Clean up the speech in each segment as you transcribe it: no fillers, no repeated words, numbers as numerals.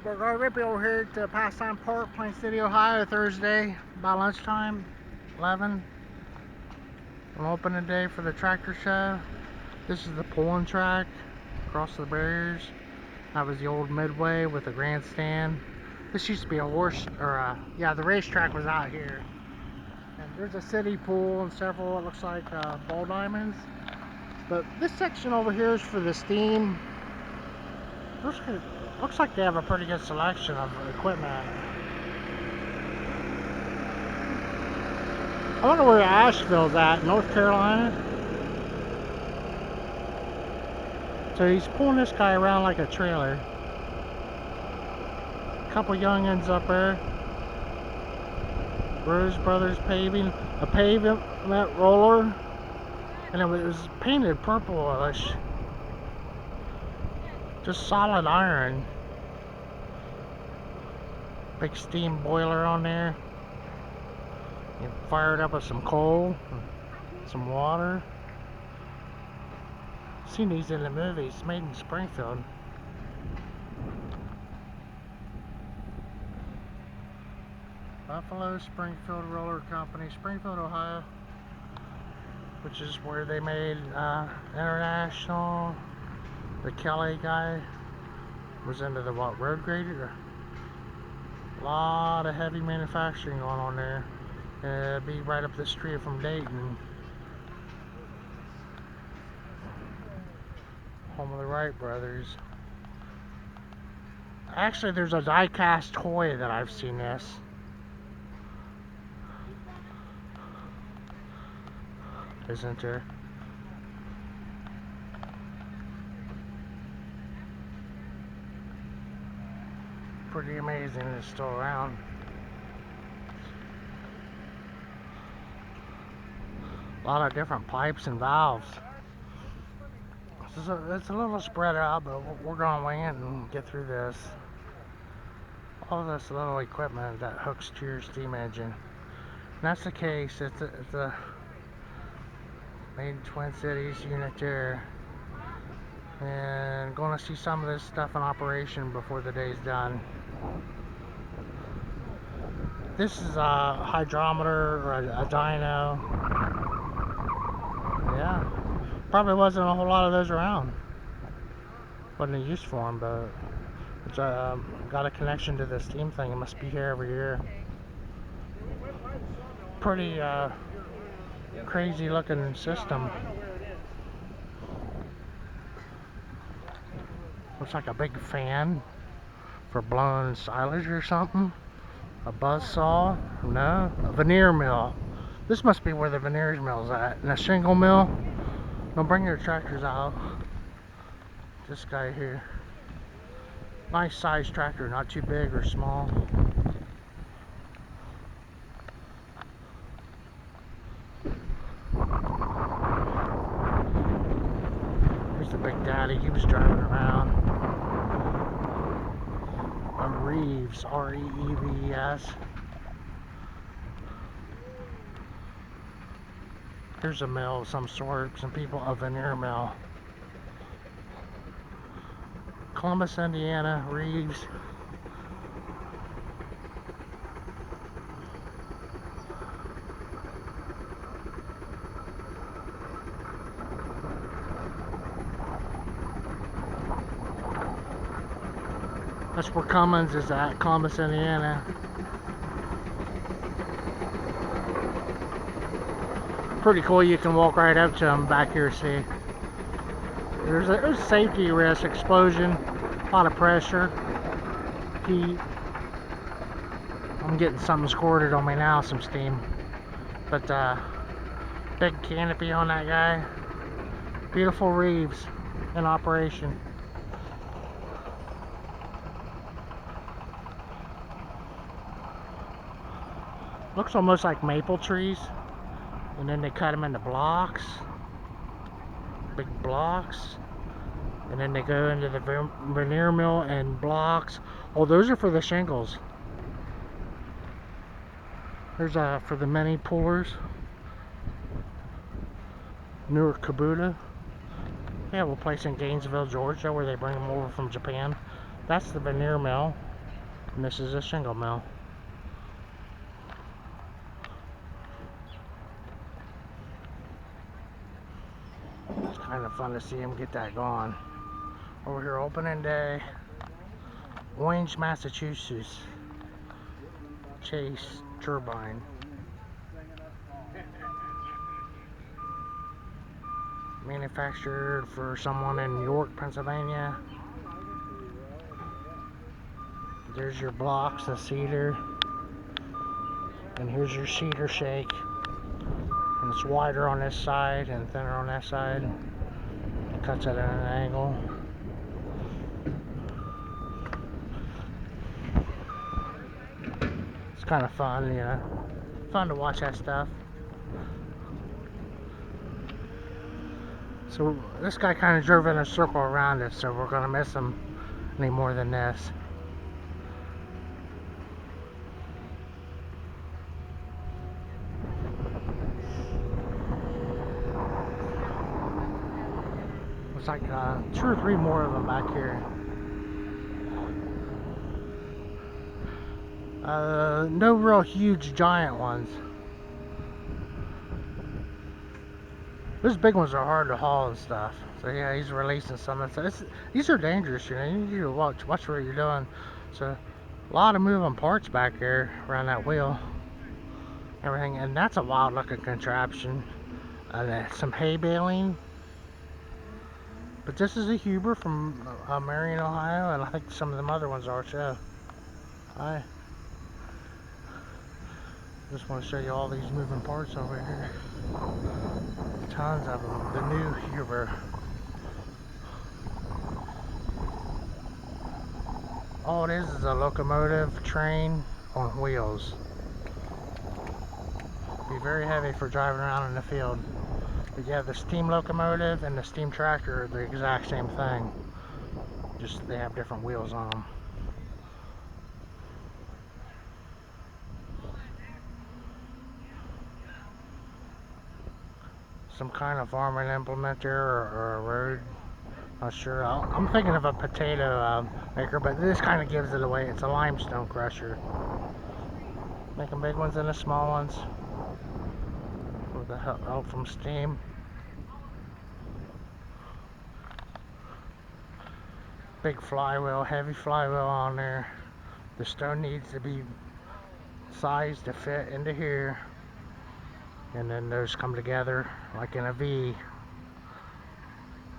We're going Rippy over here to Pastime Park, Plain City, Ohio, Thursday, by lunchtime, 11. An opening day for the tractor show. This is the pulling track across the barriers. That was the old Midway with a grandstand. This used to be a horse, or yeah, the racetrack was out here. And there's a city pool and several, it looks like, ball diamonds. But this section over here is for the steam. Looks like they have a pretty good selection of equipment. I wonder where Asheville's at, North Carolina. So he's pulling this guy around like a trailer. A couple youngins up there. Rose Brothers Paving, a pavement roller, and it was painted purplish. Just solid iron. Big steam boiler on there. You fire it up with some coal, some water. Seen these in the movies, made in Springfield. Buffalo Springfield Roller Company, Springfield, Ohio, which is where they made International. The Kelly guy was into the road grader. A lot of heavy manufacturing going on there. It'd be right up the street from Dayton. Home of the Wright brothers. Actually, there's a die-cast toy that I've seen this. Isn't there? Pretty amazing it's still around. A lot of different pipes and valves. It's a little spread out, but we're going to wing it and get through this. All this little equipment that hooks to your steam engine. And that's the case. It's a made in Twin Cities unit there. And going to see some of this stuff in operation before the day's done. This is a hydrometer or a dyno. Yeah, probably wasn't a whole lot of those around. Wasn't a use for them, but it's got a connection to the steam thing. It must be here every year. Pretty crazy looking system. Looks like a big fan for blowing silage or something. A buzz saw? No, a veneer mill. This must be where the veneers mill's at. And a shingle mill. Don't bring your tractors out. This guy here. Nice size tractor, not too big or small. Here's the Big Daddy. He was driving around. Reeves, R-E-E-V-E-S. Here's a mill of some sort, some people, a veneer mill. Columbus, Indiana, Reeves. That's where Cummins is at, Columbus, Indiana. Pretty cool, you can walk right up to them back here, see. There's a safety risk, explosion, a lot of pressure, heat. I'm getting something squirted on me now, some steam. But big canopy on that guy. Beautiful Reeves in operation. Looks almost like maple trees. And then they cut them into blocks. Big blocks. And then they go into the veneer mill and blocks. Oh, those are for the shingles. There's for the mini pullers. Newer Kubota. They have a place in Gainesville, Georgia, where they bring them over from Japan. That's the veneer mill. And this is a shingle mill. It's kind of fun to see him get that going. Over here, opening day, Orange, Massachusetts, Chase Turbine. Manufactured for someone in York, Pennsylvania. There's your blocks of cedar. And here's your cedar shake. And it's wider on this side and thinner on that side. It cuts it at an angle. It's kind of fun, you know. Fun to watch that stuff. So this guy kind of drove in a circle around it, so we're going to miss him any more than this. Looks like 2 or 3 more of them back here. No real huge giant ones. Those big ones are hard to haul and stuff. So yeah, he's releasing some of that. These are dangerous, you know. You need to watch what you're doing. So a lot of moving parts back there around that wheel. Everything, and that's a wild looking contraption. Some hay baling. But this is a Huber from Marion, Ohio, and I think some of them other ones are too. I just want to show you all these moving parts over here. Tons of them. The new Huber. All it is a locomotive train on wheels. Be very heavy for driving around in the field. But yeah, the steam locomotive and the steam tractor are the exact same thing. Just they have different wheels on them. Some kind of farming implement there, or a road. Not sure. I'm thinking of a potato maker, but this kind of gives it away. It's a limestone crusher. Making big ones and the small ones with the help from steam. Big flywheel, heavy flywheel on there. The stone needs to be sized to fit into here. And then those come together like in a V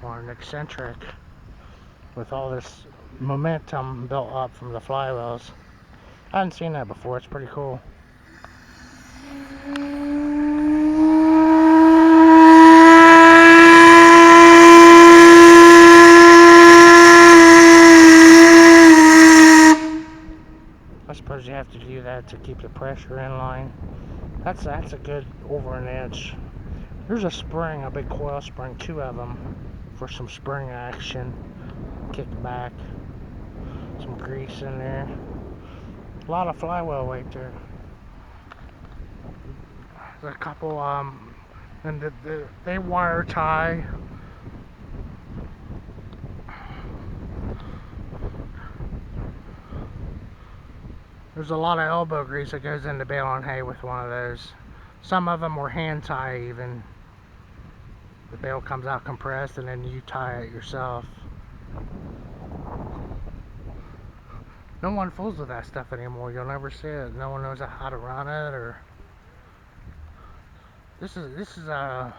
or an eccentric with all this momentum built up from the flywheels. I hadn't seen that before. It's pretty cool. I suppose you have to do that to keep the pressure in line. That's a good over an inch. There's a spring, a big coil spring, 2 of them for some spring action. Kick back. Some grease in there. A lot of flywheel weight there. There's a couple, and they wire tie. There's a lot of elbow grease that goes into baling hay with one of those. Some of them were hand tie even. The bale comes out compressed and then you tie it yourself. No one fools with that stuff anymore. You'll never see it. No one knows how to run it, or this is a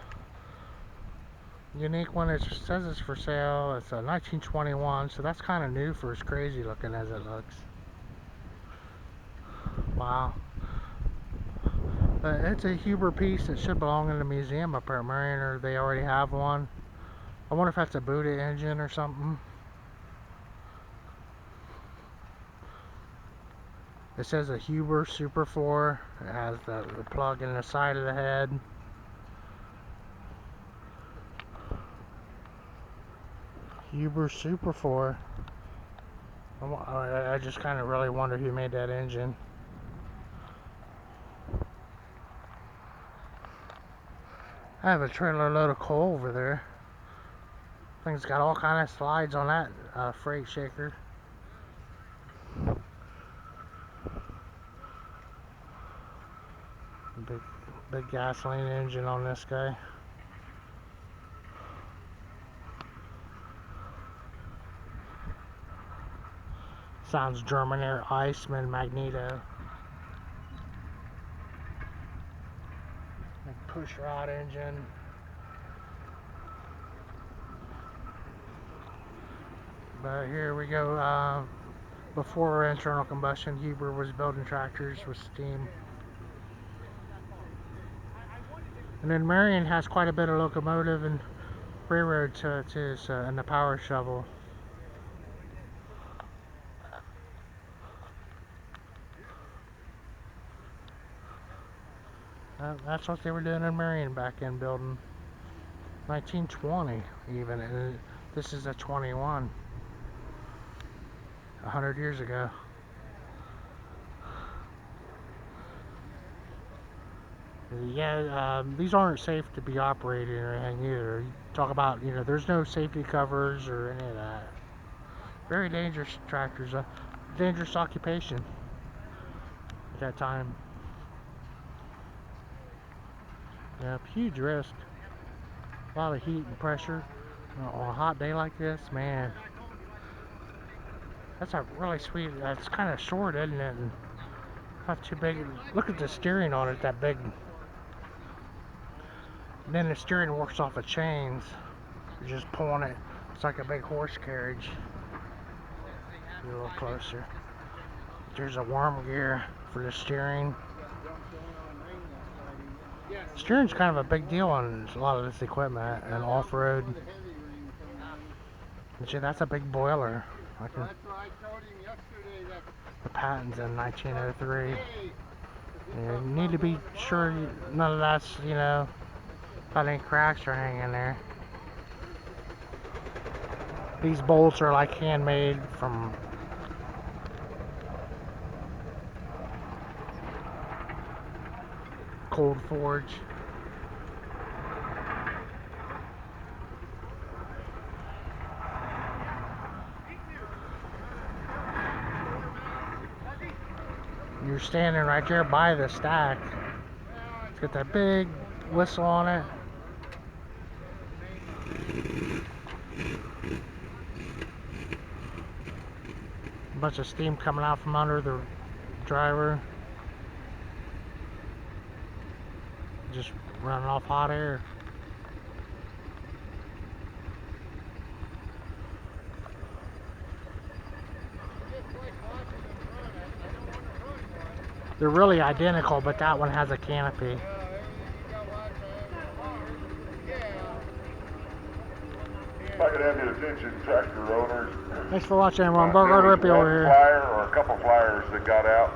unique one. It says it's for sale. It's a 1921, so that's kind of new for as crazy looking as it looks. Wow. But it's a Huber piece that should belong in the museum up at Marion, or they already have one. I wonder if that's a Buddha engine or something. It says a Huber Super 4. It has the plug in the side of the head. Huber Super 4. I just kind of really wonder who made that engine. I have a trailer load of coal over there. Thing's got all kind of slides on that freight shaker. Big gasoline engine on this guy. Sounds German Air Iceman Magneto. Push rod engine. But here we go. Before internal combustion, Huber was building tractors with steam. And then Marion has quite a bit of locomotive and railroad to it, and the power shovel. That's what they were doing in Marion back in building. 1920 even, and this is a 21. 100 years ago. Yeah, these aren't safe to be operated or anything either. You talk about, there's no safety covers or any of that. Very dangerous tractors, dangerous occupation at that time. Yeah, huge risk. A lot of heat and pressure on a hot day like this, man. That's a really sweet. It's kind of short, isn't it? And not too big. Look at the steering on it, that big. And then the steering works off of chains. You're just pulling it. It's like a big horse carriage. Get a little closer. There's a worm gear for the steering. Steering's kind of a big deal on a lot of this equipment and off-road. That's a big boiler. The patent's in 1903. You need to be sure none of that's, got any cracks or anything in there. These bolts are like handmade from Cold Forge. You're standing right there by the stack. It's got that big whistle on it. A bunch of steam coming out from under the driver. Just running off hot air. They're really identical, but that one has a canopy. If I could have your attention, tractor owners. Thanks for watching, everyone. Burger Rippy over here. Flyer or a couple flyers that got out.